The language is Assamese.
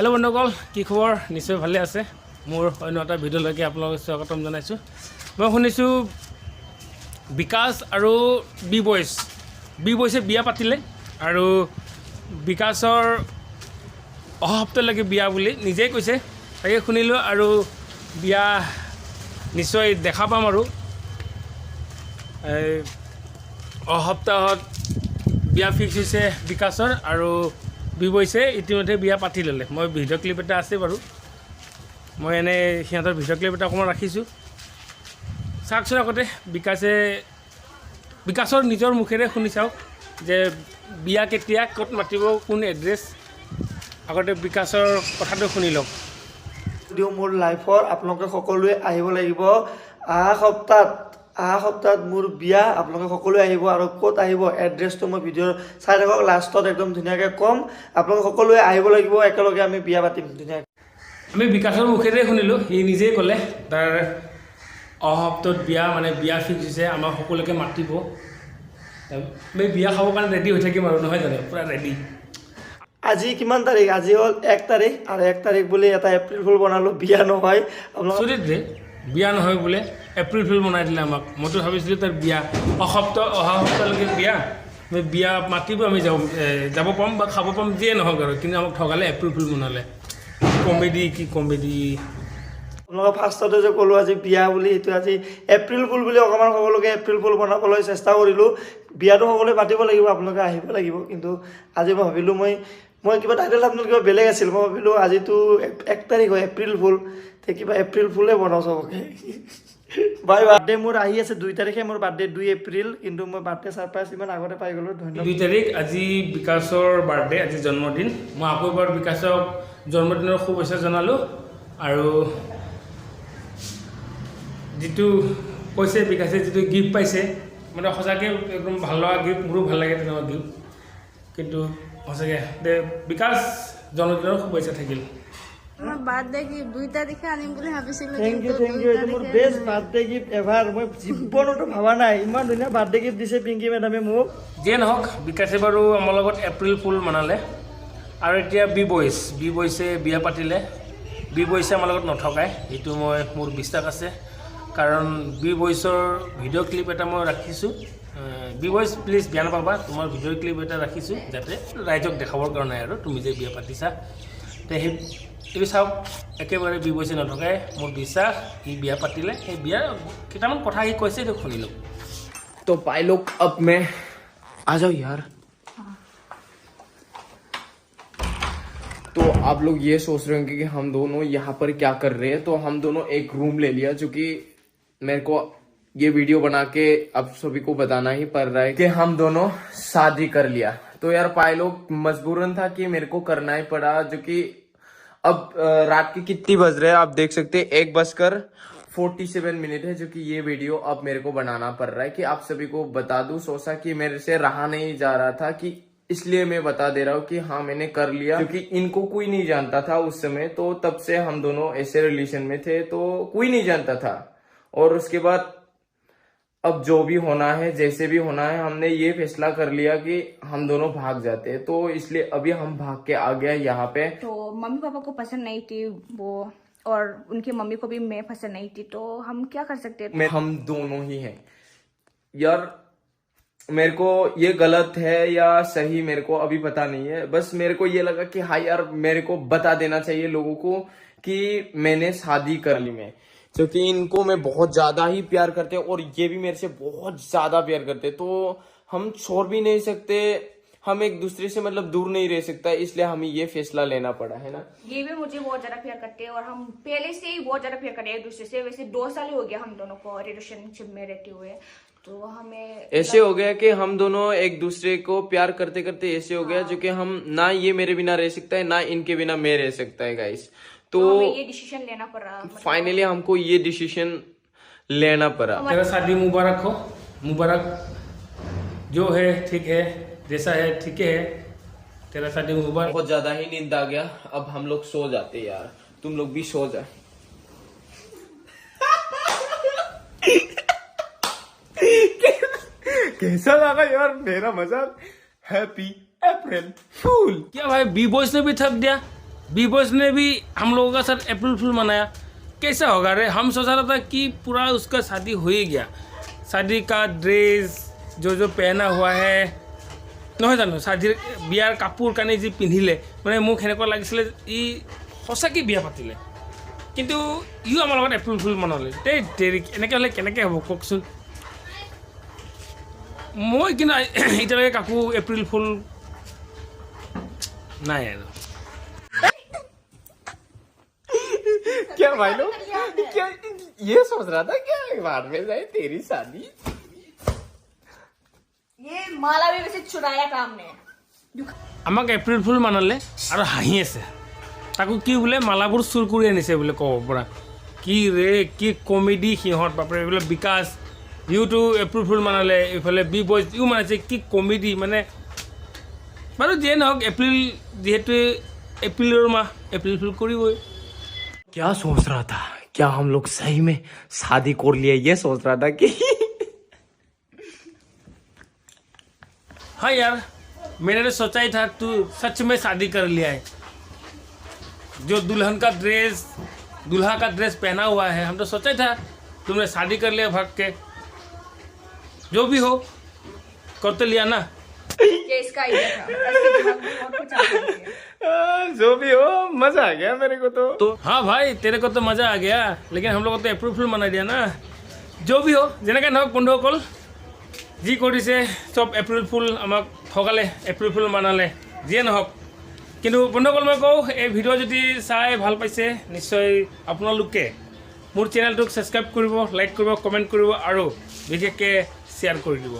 हेलो बंधुসকল কি খবৰ নিশ্চয় ভালে আছে মোৰ অন্য এটা ভিডিঅ'লৈকে আপোনালোকক স্বাগতম জনাইছোঁ মই শুনিছোঁ বিকাশ আৰু বি বয়ছে বিয়া পাতিলে আৰু বিকাশৰ অহা সপ্তাহলৈকে বিয়া বুলি নিজেই কৈছে তাকে শুনিলোঁ আৰু বিয়া নিশ্চয় দেখা পাম আৰু অহা সপ্তাহত বিয়া ফিক্স হৈছে বিকাশৰ আৰু বি বয়ছে ইতিমধ্যে বিয়া পাতি ল'লে মই ভিডিঅ' ক্লিপ এটা আছে বাৰু মই এনেই সিহঁতৰ ভিডিঅ' ক্লিপ এটা অকণমান ৰাখিছোঁ চাওকচোন আগতে বিকাশৰ নিজৰ মুখেৰে শুনি চাওক যে বিয়া কেতিয়া ক'ত মাতিব কোন এড্ৰেছ আগতে বিকাশৰ কথাটো শুনি লওক ভিডিঅ' মোৰ লাইফৰ আপোনালোকে সকলোৱে আহিব লাগিব অহা সপ্তাহত মোৰ বিয়া আপোনালোকে সকলোৱে আহিব আৰু ক'ত আহিব এড্ৰেছটো মই ভিডিঅ' চাই থাকক লাষ্টত একদম ধুনীয়াকৈ ক'ম আপোনালোকে সকলোৱে আহিব লাগিব একেলগে আমি বিয়া পাতিম ধুনীয়াকৈ আমি বিকাশৰ মুখেৰে শুনিলোঁ সি নিজেই ক'লে তাৰ অহা সপ্তাহত বিয়া ফিক্স হৈছে আমাক সকলোকে মাতিব আমি বিয়া খাবৰ কাৰণে ৰেডি হৈ থাকিম আৰু নহয় জানো পূৰা ৰেডি আজি কিমান তাৰিখ আজি হ'ল 1 তাৰিখ আৰু 1 তাৰিখ বুলি এটা এপ্ৰিল ফুল বনালোঁ বিয়া নহয় আপোনালোকে বিয়া নহয় বোলে এপ্ৰিল ফুল বনাই দিলে আমাক মইতো ভাবিছিলোঁ তাৰ বিয়া অহা সপ্তাহলৈকে বিয়া মাতিব আমি যাব পাম বা খাব পাম যিয়ে নহওক আৰু কিন্তু আমাক ঠগালে এপ্ৰিল ফুল বনালে কি কমেডি আপোনালোকে ফাৰ্ষ্টতে যে ক'লোঁ আজি বিয়া বুলি সেইটো আজি এপ্ৰিল ফুল বুলি অকণমান সকলোকে এপ্ৰিল ফুল বনাবলৈ চেষ্টা কৰিলোঁ বিয়াটো সকলোৱে পাতিব লাগিব আপোনালোকে আহিব লাগিব কিন্তু আজি মই ভাবিলোঁ মই কিবা টাইটেল আপোনাৰ কিবা বেলেগ আছিল মই ভাবিলোঁ আজিতো 1 তাৰিখ হয় এপ্ৰিল ফুল তে কিবা এপ্ৰিল ফুলে বনাওঁ চবকে বাৰ্থডে মোৰ আহি আছে 2 তাৰিখে মোৰ বাৰ্থডে 2 এপ্ৰিল কিন্তু মই বাৰ্থডে ছাৰপ্ৰাইজ ইমান আগতে পাই গ'লোঁ ধন্যবাদ 2 তাৰিখ আজি বিকাশৰ বাৰ্থডে আজি জন্মদিন মই আকৌ এবাৰ বিকাশক জন্মদিনৰ শুভেচ্ছা জনালোঁ আৰু যিটো কৈছে বিকাশে যিটো গিফ্ট পাইছে মানে সঁচাকৈ একদম ভাল লগা গিফ্ট মোৰো ভাল লাগে তেনেকুৱা গিফ্ট কিন্তু সঁচাকৈ বিকাশ জন্মদিনৰ শুভেচ্ছা থাকিল মই বাৰ্থডে গিফ্ট 2 তাৰিখে আনিম বুলি ভাবিছিলোঁ থেংক ইউ এইটো মোৰ বেষ্ট বাৰ্থডে গিফ্ট এভাৰ মই জীৱনতো ভবা নাই ইমান ধুনীয়া বাৰ্থডে গিফ্ট দিছে পিংকি মেডামে মোক যিয়ে নহওক বিকাশে বাৰু আমাৰ লগত এপ্ৰিল ফুল মনালে আৰু এতিয়া বি বয়ছে বিয়া পাতিলে বি বয়ছে আমাৰ লগত নথকায় এইটো মোৰ বিশ্বাস আছে কাৰণ বি বয়ছৰ ভিডিঅ' ক্লিপ এটা মই ৰাখিছোঁ বি বয়ছ প্লিজ বেয়া নাপাবা তোমাৰ ভিডিঅ' ক্লিপ এটা ৰাখিছোঁ যাতে ৰাইজক দেখাবৰ কাৰণে আৰু তুমি যে বিয়া পাতিছা তে এইটো চাওক একেবাৰে বি বয়ছে নথকায় মোৰ বিশ্বাস সি বিয়া পাতিলে সেই বিয়াৰ কেইটামান কথা সি কৈছে এইটো শুনি লওক तो भाई लोग अब मैं आ जाओ यार तो आप लोग ये सोच रहे होंगे कि हम दोनों यहाँ पर क्या कर रहे हैं तो हम दोनों एक रूम ले लिया जो कि मेरे को ये वीडियो बना के अब सभी को बताना ही पड़ रहा है कि हम दोनों शादी कर लिया तो यार पाए लोग मजबूरन था कि मेरे को करना ही पड़ा जो कि अब रात की कितनी बज रहे हैं आप देख सकते हैं 1:47 है जो कि ये वीडियो अब मेरे को बनाना पड़ रहा है कि आप सभी को बता दूं सोचा कि मेरे से रहा नहीं जा रहा था कि इसलिए मैं बता दे रहा हूँ कि हाँ मैंने कर लिया क्योंकि इनको कोई नहीं जानता था उस समय तो तब से हम दोनों ऐसे रिलेशन में थे तो कोई नहीं जानता था और उसके बाद अब जो भी होना है जैसे भी होना है हमने ये फैसला कर लिया कि हम दोनों भाग जाते हैं तो इसलिए अभी हम भाग के आ गए यहाँ पे तो मम्मी पापा को पसंद नहीं थी वो और उनकी मम्मी को भी मैं पसंद नहीं थी तो हम क्या कर सकते थे हम दोनों ही हैं यार मेरे को ये गलत है या सही मेरे को अभी पता नहीं है बस मेरे को ये लगा कि हाँ यार मेरे को बता देना चाहिए लोगों को कि मैंने शादी कर ली मैं क्योंकि इनको मैं बहुत ज्यादा ही प्यार करते और ये भी मेरे से बहुत ज्यादा प्यार करते तो हम छोड़ भी नहीं सकते हम एक दूसरे से मतलब दूर नहीं रह सकता इसलिए हमें ये फैसला लेना पड़ा है ना ये भी मुझे बहुत ज्यादा प्यार करते हैं और हम पहले से ही बहुत ज्यादा प्यार करते हैं एक दूसरे से वैसे 2 साल ही हो गया हम दोनों को रिलेशनशिप में रहते हुए तो हमें ऐसे हो गया कि हम दोनों एक दूसरे को प्यार करते करते ऐसे हो गया जो कि हम ना ये मेरे बिना रह सकता है ना इनके बिना मैं रह सकता है गाइस तो हमें ये डिसीजन लेना पड़ा फाइनली हमको ये डिसीजन लेना पड़ा तेरा शादी मुबारक हो मुबारक जो है ठीक है जैसा है ठीक है तेरा शादी मुबारक बहुत ज्यादा ही नींद आ गया अब हम लोग सो जाते यार तुम लोग भी सो जा कैसा लगा यार मेरा मजाक हैप्पी अप्रैल फूल क्या भाई बी बॉयज ने भी थक दिया बी बॉयज ने भी हम लोगों का साथ अप्रैल फूल मनाया। कैसा होगा रे, हम सोचा रहा था कि पूरा उसका शादी हो ही गया, शादी का ड्रेस जो पहना हुआ है নহয় জানো, শাদিৰ বিয়াৰ কাপোৰ কানি যি পিন্ধিলে মানে মোক সেনেকুৱা লাগিছিলে ই সঁচাকৈ বিয়া পাতিলে, কিন্তু ইও আমাৰ লগত এপ্ৰিল ফুল মনালে। দেৰি এনেকৈ হ'লে কেনেকৈ হ'ব কওকচোন। মই কিন্তু এতিয়ালৈকে কাকো এপ্ৰিল ফুল নাই আৰু। क्या भाई लोग, क्या ये सोच रहा था क्या बाद में जाए तेरी शादी। ये माला भी वैसे चुराया था हमने। আমাক এপ্ৰিল ফুল মানালে আৰু হাঁহি আছে, তাকো কি বোলে মালাবোৰ চুৰ কৰি আনিছে বোলে ক'ব পৰা। কি ৰে, কি কমেডি সিহঁত বাপৰে। এইফালে বিকাশ ইউটো এপ্ৰিল ফুল মানালে, এইফালে বি বয়জ ইও মানাইছে, কি কমেডি মানে। বাৰু যিয়ে নহওক, এপ্ৰিল যিহেতু এপ্ৰিলৰ মাহ, এপ্ৰিল ফুল কৰিবই। क्या सोच रहा था, क्या हम लोग सही में शादी कर लिए, ये सोच रहा था कि हाँ यार, मैंने तो सोचा ही था तू सच में शादी कर लिया है। जो दुल्हन का ड्रेस, दूल्हा का ड्रेस पहना हुआ है, हम तो सोचा ही था तुमने शादी कर लिया भाग के। जो भी हो, कर तो लिया ना। ये इसका आइडिया था, इसके दिमाग में बहुत कुछ आ गया। जो भी हो मजा आ गया मेरे को तो हाँ भाई, तेरे को तो मज़ा आ गया, लेकिन हम लोग तो एप्रिल फुल मना दिया ना। जो भी हो, যেনেকৈ নহওক বন্ধুসকল, যি কৰিছে চব এপ্ৰিল ফুল আমাক ঠগালে, এপ্ৰিল ফুল মানালে, যিয়ে নহওক। কিন্তু বন্ধুসকল মই কওঁ, এই ভিডিঅ' যদি চাই ভাল পাইছে, নিশ্চয় আপোনালোকে মোৰ চেনেলটোক ছাবস্ক্ৰাইব কৰিব, লাইক কৰিব, কমেণ্ট কৰিব আৰু বিশেষকৈ শ্বেয়াৰ কৰি দিব।